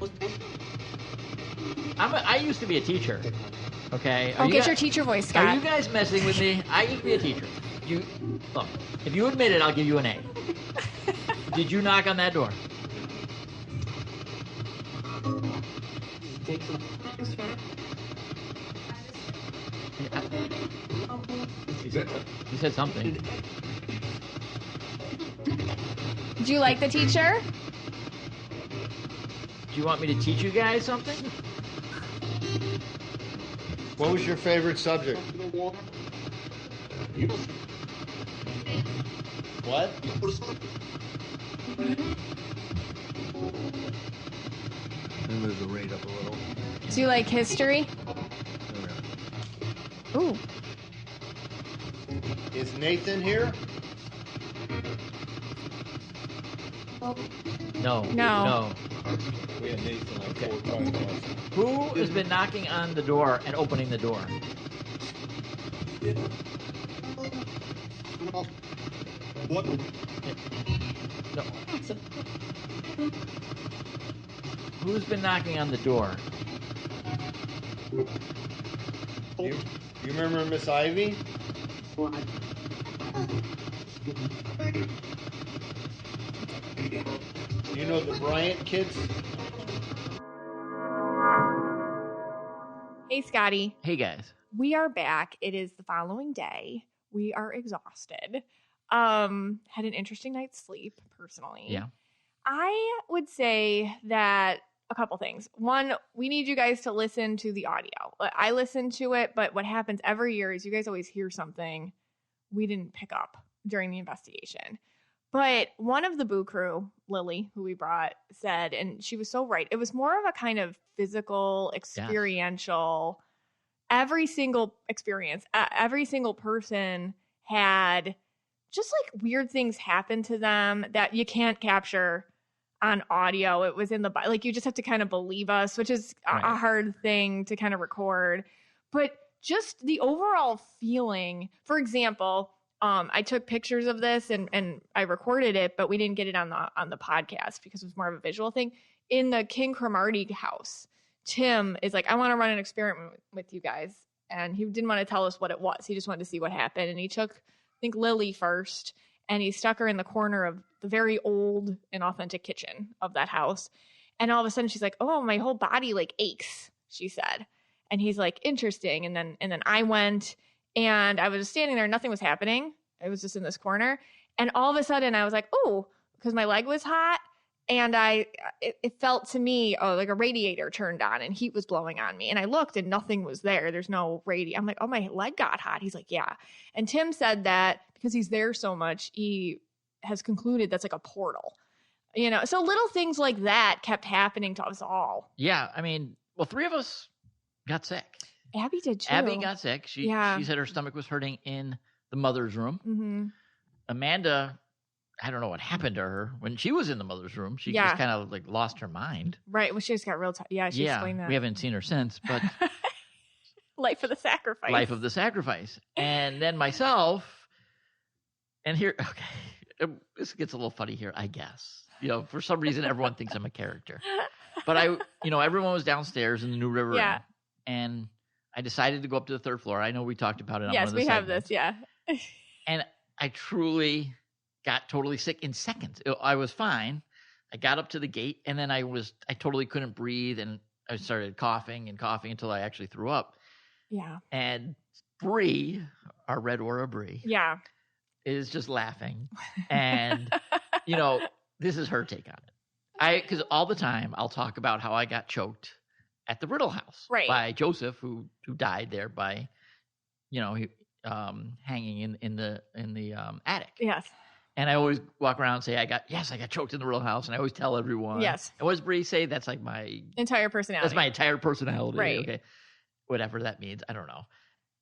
I used to be a teacher. Okay. Get your teacher voice, Scott. Are you guys messing with me? I used to be a teacher. Look, if you admit it, I'll give you an A. Did you knock on that door? He said something. Did you like the teacher? Do you want me to teach you guys something? What was your favorite subject? What? Let me move the rate up a little. Do you like history? Ooh. Is Nathan here? No. No. We had Nathan like 4 times. Who has been knocking on the door and opening the door? What? No. Who's been knocking on the door? You remember Miss Ivy? You know the Bryant kids? Hey, Scotty. Hey, guys. We are back. It is the following day. We are exhausted. Had an interesting night's sleep, personally. Yeah. I would say that a couple things. One, we need you guys to listen to the audio. I listened to it, but what happens every year is you guys always hear something we didn't pick up during the investigation. But one of the Boo Crew, Lily, who we brought, said, and she was so right, it was more of a kind of physical, experiential, every single experience, every single person had just like weird things happen to them that you can't capture on audio. It was in the, like, you just have to kind of believe us, which is a hard thing to kind of record. But just the overall feeling, for example, I took pictures of this and I recorded it, but we didn't get it on the podcast because it was more of a visual thing. in the King Cromartie house, Tim is like, I want to run an experiment with you guys. And he didn't want to tell us what it was. He just wanted to see what happened. And he took, I think, Lily first, and he stuck her in the corner of the very old and authentic kitchen of that house. And all of a sudden she's like, oh, my whole body like aches, she said. And he's like, interesting. And then I went, and I was just standing there. Nothing was happening. I was just in this corner. And all of a sudden I was like, oh, because my leg was hot. And it felt to me, like a radiator turned on and heat was blowing on me. And I looked and nothing was there. There's no radiator. I'm like, oh, my leg got hot. He's like, yeah. And Tim said that because he's there so much, he has concluded that's like a portal. You know, so little things like that kept happening to us all. Yeah. I mean, well, 3 of us got sick. Abby did too. Abby got sick. She said her stomach was hurting in the mother's room. Mm-hmm. Amanda, I don't know what happened to her when she was in the mother's room. She just kind of like lost her mind. Right. Well, she just got real tired. Yeah, she explained that. We haven't seen her since, but life of the sacrifice. Life of the sacrifice. And then myself, and here, okay, this gets a little funny here, I guess. You know, for some reason, everyone thinks I'm a character. But everyone was downstairs in the New River Inn, and I decided to go up to the 3rd floor. I know we talked about it on one of the we have segments. this, yeah. And I truly got totally sick in seconds. I was fine. I got up to the gate, and then I totally couldn't breathe, and I started coughing and coughing until I actually threw up. Yeah. And Bree, our red Aura Bree, is just laughing. And, this is her take on it. Because all the time I'll talk about how I got choked at the Riddle House by Joseph, who died there by, hanging in the attic. Yes. And I always walk around and say, I got choked in the Riddle House, and I always tell everyone. Yes. And what does Bree say? That's like my entire personality. That's my entire personality. Right. Okay. Whatever that means, I don't know.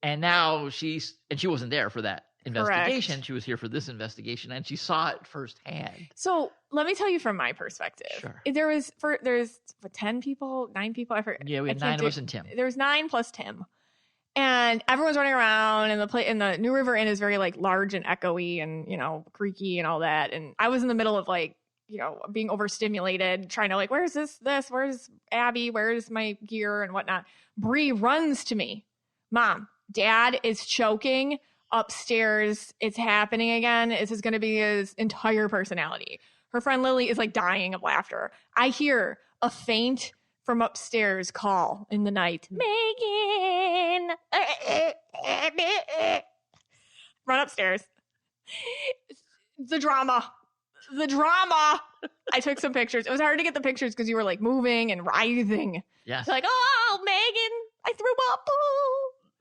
And now she wasn't there for that investigation. Correct. She was here for this investigation, and she saw it firsthand. So let me tell you from my perspective. Sure. There's 10 people, 9 people. I forget. Yeah, we had 9 of us and Tim. There's 9 plus Tim, and everyone's running around. And the New River Inn is very like large and echoey and creaky and all that. And I was in the middle of like being overstimulated, trying to like, where's this? Where's Abby? Where's my gear and whatnot? Bree runs to me. Mom, Dad is choking upstairs. It's happening again. This is going to be his entire personality. Her friend Lily is like dying of laughter. I hear a faint from upstairs call in the night. Megan! Run upstairs. The drama. I took some pictures. It was hard to get the pictures because you were like moving and writhing. Yes. Like, oh, Megan, I threw up.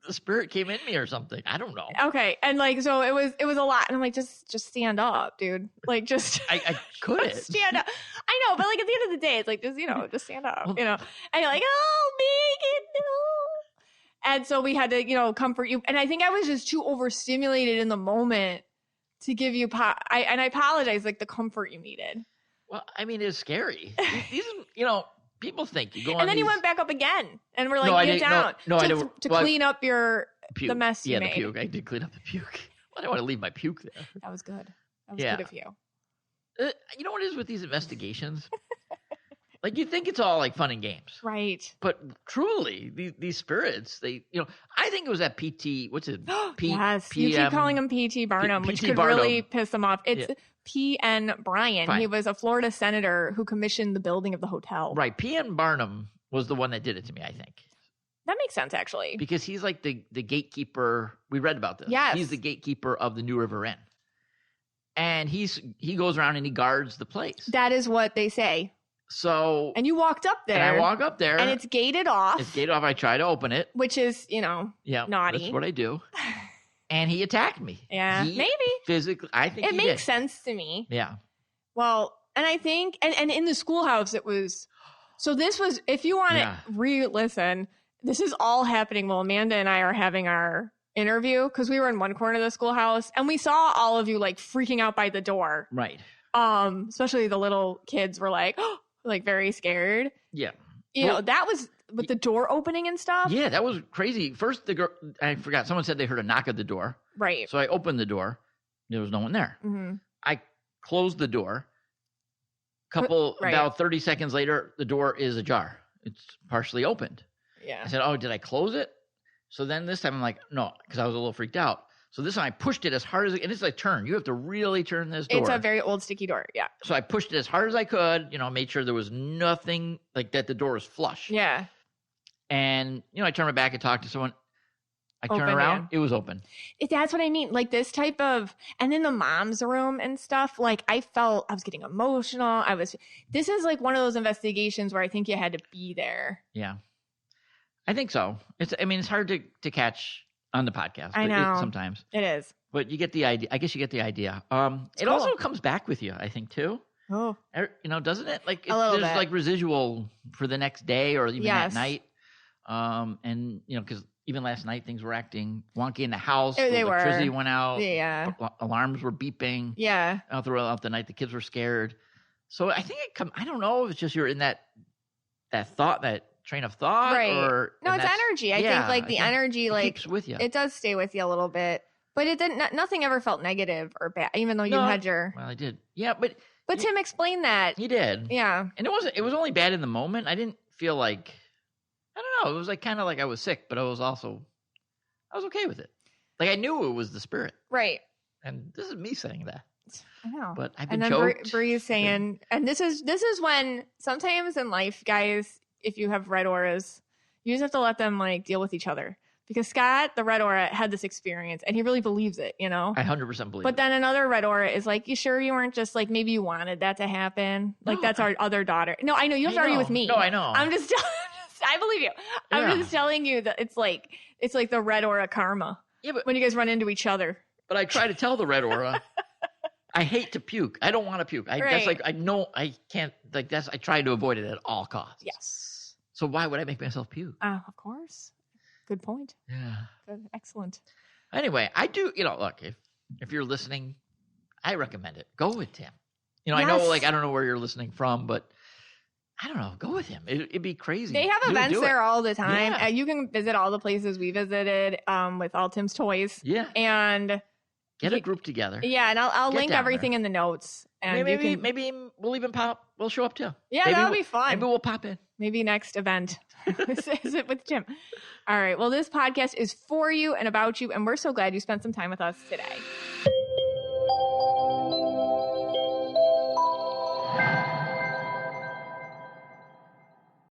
The spirit came in me or something. I don't know. Okay. And like, so it was a lot. And I'm like, just stand up, dude. Like, just I couldn't stand up. I know, but like at the end of the day, it's like, just stand up, And you're like, oh, Megan, no. And so we had to, comfort you. And I think I was just too overstimulated in the moment to give you, and I apologize, like the comfort you needed. Well, I mean, it's scary. These, people think you go on. And then you went back up again, and we're like, get down to clean up the mess you made. Yeah, the puke. I did clean up the puke. Well, I didn't want to leave my puke there. That was good. That was good of you. You know what it is with these investigations? Like you think it's all like fun and games, right? But truly, these spirits, I think it was that PT. What's it? Yes, you keep calling him PT Barnum, which could really piss him off. It's P.N. Bryan. Fine. He was a Florida senator who commissioned the building of the hotel. Right. P.N. Barnum was the one that did it to me, I think. That makes sense, actually. Because he's like the gatekeeper. We read about this. Yes. He's the gatekeeper of the New River Inn. And he goes around and he guards the place. That is what they say. So. And you walked up there. And I walk up there. And it's gated off. It's gated off. I try to open it. Which is, naughty. That's what I do. And he attacked me. Yeah, maybe. Physically, I think it makes sense to me. Yeah. Well, and I think, and in the schoolhouse, it was, so this was, if you want to re-listen, this is all happening while Amanda and I are having our interview, because we were in one corner of the schoolhouse, and we saw all of you like freaking out by the door. Right. Especially the little kids were like, like very scared. Yeah. That was with the door opening and stuff. Yeah, that was crazy. First, the girl, I forgot, someone said they heard a knock at the door. Right. So I opened the door. There was no one there. Mm-hmm. I closed the door, About 30 seconds later, the door is ajar. It's partially opened. Yeah. I said, oh, did I close it? So then this time I'm like, no, because I was a little freaked out. So this time I pushed it as hard as, and it's like turn. You have to really turn this door. It's a very old sticky door. Yeah. So I pushed it as hard as I could, made sure there was nothing like that. The door was flush. Yeah. And, I turned my back and talked to someone. I turned Open, around. yeah. It was open. That's what I mean. Like this type of, and in the mom's room and stuff, like I felt I was getting emotional. This is like one of those investigations where I think you had to be there. Yeah. I think so. It's hard to catch on the podcast. I know. Sometimes. It is. But you get the idea. I guess you get the idea. It cool. also comes back with you, I think, too. Oh. Doesn't it? Like there's bit. Like residual for the next day or even yes. at night. And because even last night things were acting wonky in the house. They the electricity were. went out. Yeah. Alarms were beeping. Yeah. All throughout the night, the kids were scared. So I think I don't know if it's just you're in that train of thought, right. or no, it's energy. I think like the energy, like keeps with you. It does stay with you a little bit, but it didn't. Nothing ever felt negative or bad, even though you had your. Well, I did. Yeah, but Tim explained that he did. Yeah, and it was only bad in the moment. I didn't feel like, I don't know. It was like kind of like I was sick, but I was okay with it. Like I knew it was the spirit, right? And this is me saying that. I know. But I've been and then choked. Bree's saying, and this is when sometimes in life, guys, if you have red auras, you just have to let them like deal with each other. Because Scott, the red aura, had this experience and he really believes it, I 100% believe But then another red aura is like, you sure you weren't just like, maybe you wanted that to happen? Like that's our other daughter. No, I know. You have to argue with me. No, I know. I'm just I believe you. I'm just telling you that it's like the red aura karma. Yeah, but when you guys run into each other. But I try to tell the red aura, I hate to puke. I don't want to puke. That's like, I know I can't, like that's, I try to avoid it at all costs. Yes. So why would I make myself puke? Of course. Good point. Yeah. Good. Excellent. Anyway, I do, look, if you're listening, I recommend it. Go with Tim. I know, like, I don't know where you're listening from, but I don't know. Go with him. It'd be crazy. They have events there all the time. Yeah. You can visit all the places we visited with all Tim's toys. Yeah. And get a group together. Yeah, and I'll link everything in the notes. And maybe we'll show up too. Yeah, that'll be fun. Maybe we'll pop in. Maybe next event. Is it with Tim? All right. Well, this podcast is for you and about you, and we're so glad you spent some time with us today.